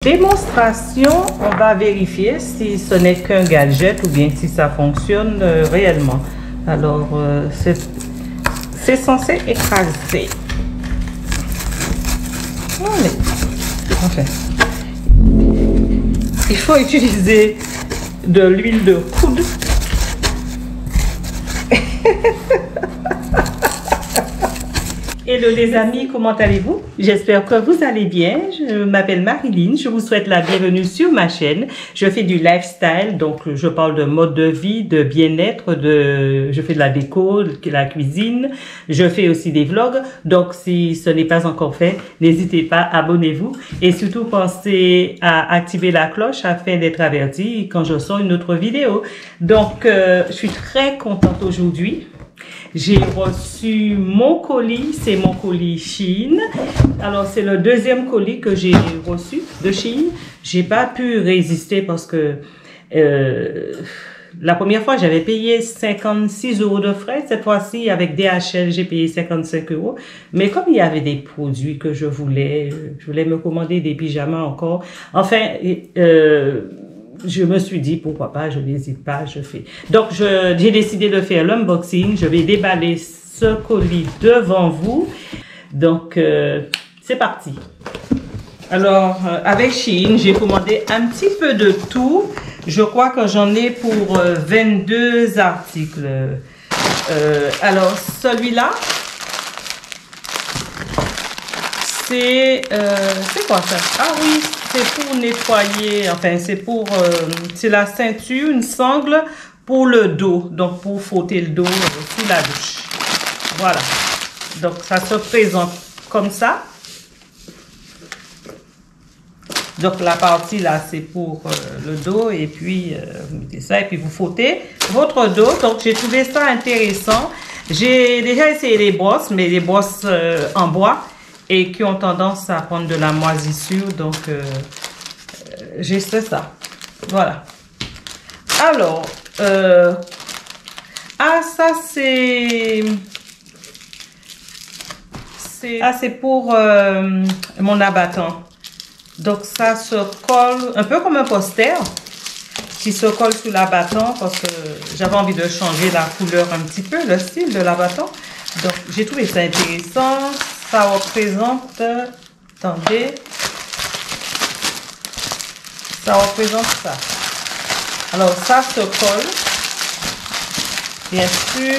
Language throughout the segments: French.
Démonstration, on va vérifier si ce n'est qu'un gadget ou bien si ça fonctionne réellement. Alors, c'est censé écraser. Enfin, il faut utiliser de l'huile de coude. Hello les amis, comment allez-vous? J'espère que vous allez bien. Je m'appelle Marilyn, je vous souhaite la bienvenue sur ma chaîne. Je fais du lifestyle, donc je parle de mode de vie, de bien-être, je fais de la déco, de la cuisine. Je fais aussi des vlogs, donc si ce n'est pas encore fait, n'hésitez pas, abonnez-vous. Et surtout pensez à activer la cloche afin d'être averti quand je sors une autre vidéo. Donc je suis très contente aujourd'hui. J'ai reçu mon colis, c'est mon colis Shein. Alors, c'est le deuxième colis que j'ai reçu de Shein. J'ai pas pu résister parce que la première fois, j'avais payé 56 € de frais. Cette fois-ci, avec DHL, j'ai payé 55 €. Mais comme il y avait des produits que je voulais me commander des pyjamas encore. Enfin, je me suis dit, pourquoi pas, je n'hésite pas, je fais. Donc, j'ai décidé de faire l'unboxing. Je vais déballer ce colis devant vous. Donc, c'est parti. Alors, avec Shein, j'ai commandé un petit peu de tout. Je crois que j'en ai pour 22 articles. Alors, celui-là, c'est quoi ça? Ah oui, c'est pour nettoyer, enfin c'est la ceinture, une sangle pour le dos, donc pour frotter le dos sous la douche. Voilà, donc ça se présente comme ça. Donc la partie là c'est pour le dos et puis vous mettez ça et puis vous frottez votre dos. Donc j'ai trouvé ça intéressant. J'ai déjà essayé les brosses, mais les brosses en bois et qui ont tendance à prendre de la moisissure, donc j'ai fait ça. Voilà. Alors, ça c'est pour mon abattant. Donc ça se colle un peu comme un poster qui se colle sur l'abattant parce que j'avais envie de changer la couleur un petit peu, le style de l'abattant. Donc j'ai trouvé ça intéressant. Ça représente, attendez, ça représente ça. Alors ça se colle, bien sûr.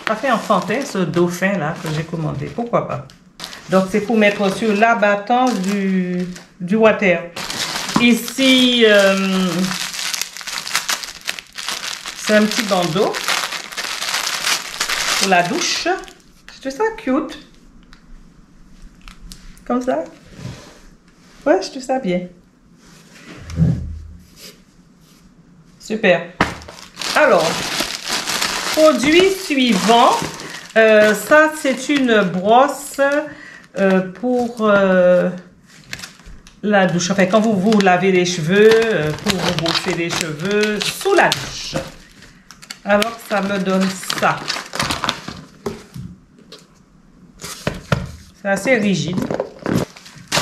Ça fait enfantin ce dauphin là que j'ai commandé, pourquoi pas. Donc c'est pour mettre sur l'abattant du water. Ici, c'est un petit bandeau pour la douche. Je trouve ça cute. Comme ça. Ouais, je trouve ça bien. Super. Alors, produit suivant. Ça, c'est une brosse pour la douche. Enfin, quand vous lavez les cheveux, pour vous brosser les cheveux sous la douche. Alors, ça me donne ça. C'est assez rigide.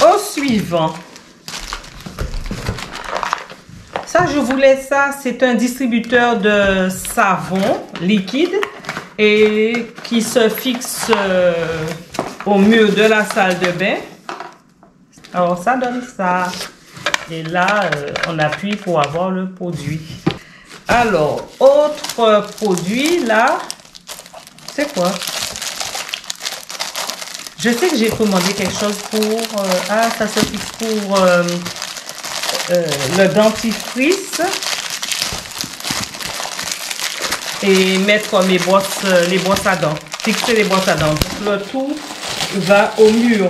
Au suivant. Ça, je voulais ça. C'est un distributeur de savon liquide et qui se fixe au mur de la salle de bain. Alors, ça donne ça. Et là, on appuie pour avoir le produit. Alors, autre produit, là. C'est quoi? Je sais que j'ai commandé quelque chose pour... ça se fixe pour le dentifrice. Et mettre les brosses à dents. Fixer les brosses à dents. Donc, le tout va au mur.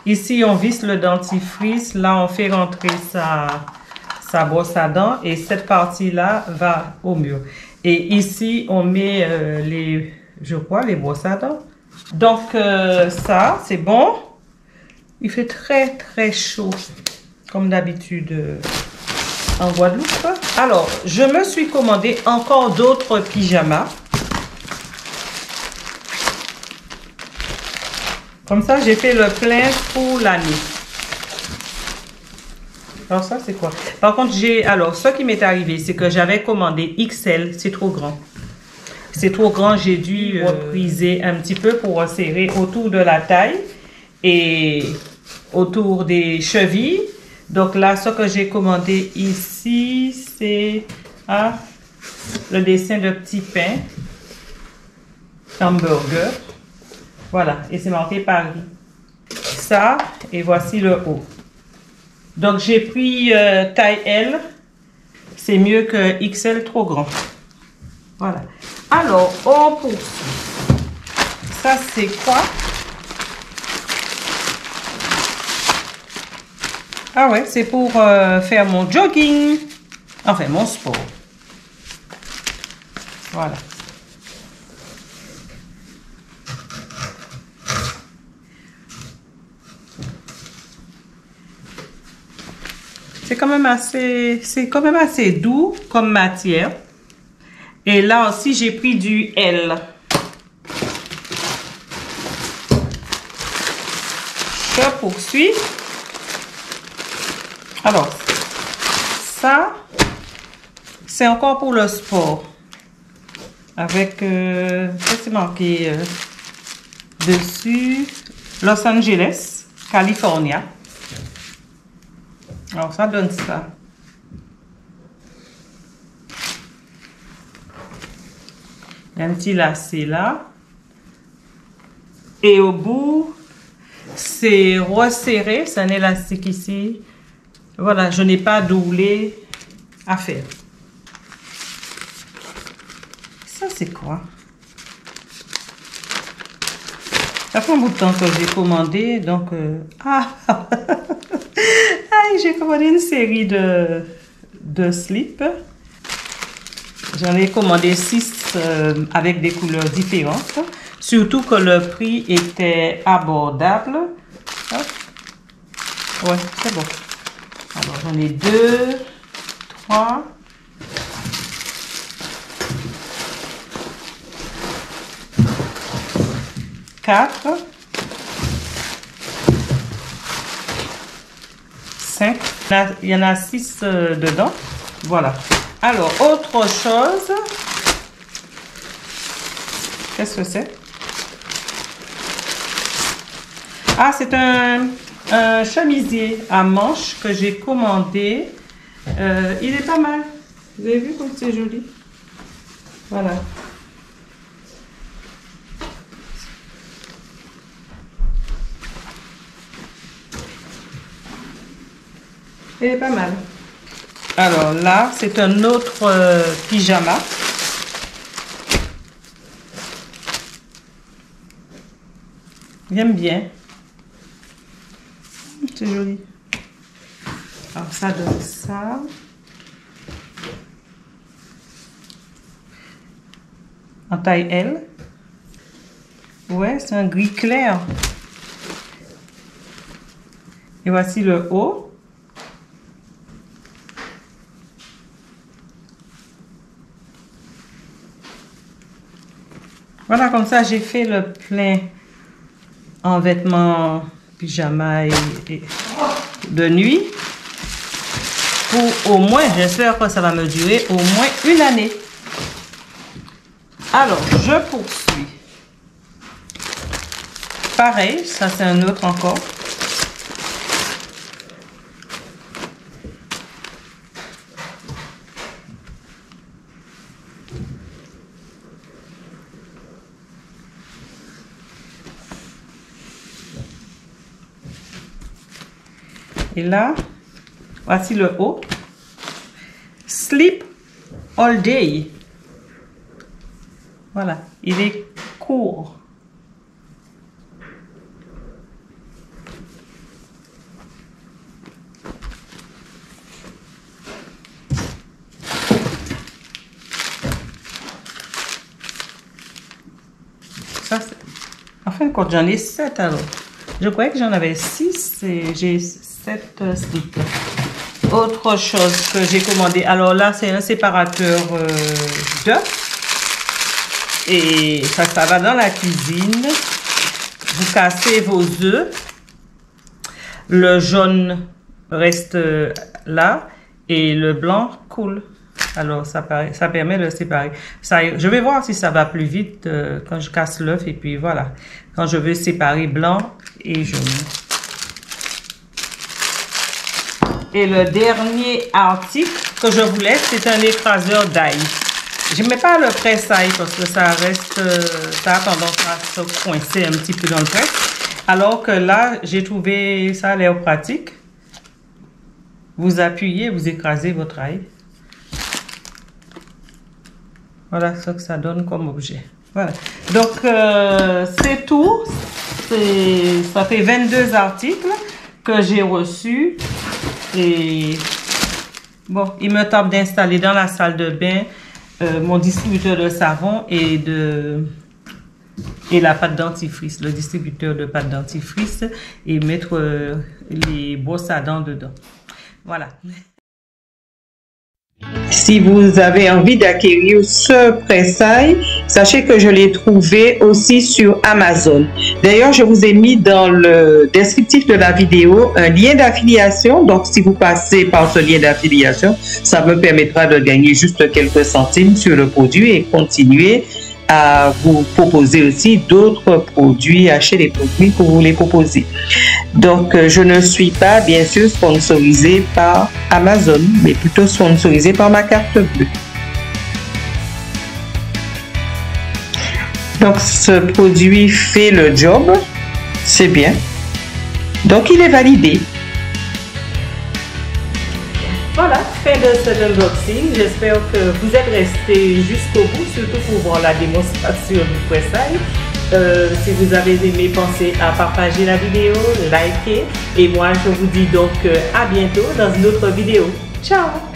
Ici, on visse le dentifrice. Là, on fait rentrer sa brosse à dents. Et cette partie-là va au mur. Et ici, on met je crois, les brosses à dents. Donc, ça, c'est bon. Il fait très, très chaud, comme d'habitude en Guadeloupe. Alors, je me suis commandé encore d'autres pyjamas. Comme ça, j'ai fait le plein pour l'année. Alors ça, c'est quoi? Par contre, alors, ce qui m'est arrivé, c'est que j'avais commandé XL. C'est trop grand. C'est trop grand. J'ai dû repriser un petit peu pour resserrer autour de la taille et autour des chevilles. Donc là, ce que j'ai commandé ici, c'est le dessin de petit pain. Hamburger. Voilà. Et c'est marqué Paris. Ça, et voici le haut. Donc, j'ai pris taille L. C'est mieux que XL trop grand. Voilà. Alors, on poursuit. Ça, c'est quoi? Ah ouais, c'est pour faire mon jogging. Enfin, mon sport. Voilà. C'est quand même assez doux comme matière. Et là aussi, j'ai pris du L. Je poursuis. Alors, ça, c'est encore pour le sport. Avec, qu'est-ce que c'est marqué dessus? Los Angeles, California. Alors, ça donne ça. Il y a un petit lacet là. Et au bout, c'est resserré. C'est un élastique ici. Voilà, je n'ai pas doublé à faire. Ça, c'est quoi? Ça fait un bout de temps que j'ai commandé. Donc, j'ai commandé une série de slips. J'en ai commandé 6 avec des couleurs différentes. Surtout que le prix était abordable. Hop. Ouais, c'est bon. Alors, j'en ai 2, 3. 4. 5. Il y en a 6 dedans. Voilà. Alors, autre chose. Qu'est-ce que c'est? Ah, c'est un chemisier à manches que j'ai commandé. Il est pas mal. Vous avez vu comme c'est joli? Voilà. Il est pas mal. Alors là, c'est un autre pyjama. J'aime bien. C'est joli. Alors ça donne ça. En taille L. Ouais, c'est un gris clair. Et voici le haut. Voilà, comme ça, j'ai fait le plein en vêtements pyjama et de nuit. Pour au moins, j'espère que ça va me durer au moins une année. Alors, je poursuis. Pareil, ça c'est un autre encore. Et là, voici le haut. Sleep all day. Voilà, il est court. Ça, en fin de compte, j'en ai 7 alors. Je croyais que j'en avais 6 et j'ai 7 slips. Autre chose que j'ai commandé. Alors là, c'est un séparateur d'œufs. Et ça va dans la cuisine. vous cassez vos œufs. Le jaune reste là et le blanc coule. Alors, ça permet de séparer. Je vais voir si ça va plus vite quand je casse l'œuf. Et puis, voilà. Quand je veux séparer blanc et jaune. Et le dernier article que je vous laisse, c'est un écraseur d'ail. Je ne mets pas le presse-ail parce que ça reste... ça a tendance à se coincer un petit peu dans le presse. Alors que là, j'ai trouvé ça a l'air pratique. Vous appuyez, vous écrasez votre ail. Voilà ce que ça donne comme objet. Voilà. Donc, c'est tout. Ça fait 22 articles que j'ai reçus. Et bon, il me tente d'installer dans la salle de bain mon distributeur de savon et la pâte dentifrice, le distributeur de pâte dentifrice et mettre les brosses à dents dedans. Voilà. Si vous avez envie d'acquérir ce presse-ail, sachez que je l'ai trouvé aussi sur Amazon. D'ailleurs, je vous ai mis dans le descriptif de la vidéo un lien d'affiliation. Donc, si vous passez par ce lien d'affiliation, ça me permettra de gagner juste quelques centimes sur le produit et continuer à vous proposer aussi d'autres produits, acheter les produits que vous voulez proposer. Donc, je ne suis pas, bien sûr, sponsorisée par Amazon, mais plutôt sponsorisée par ma carte bleue. Donc, ce produit fait le job, c'est bien. Donc, il est validé. Voilà, fin de cet unboxing. J'espère que vous êtes restés jusqu'au bout, surtout pour voir la démonstration du presse-ail. Si vous avez aimé, pensez à partager la vidéo, liker. Et moi, je vous dis donc à bientôt dans une autre vidéo. Ciao!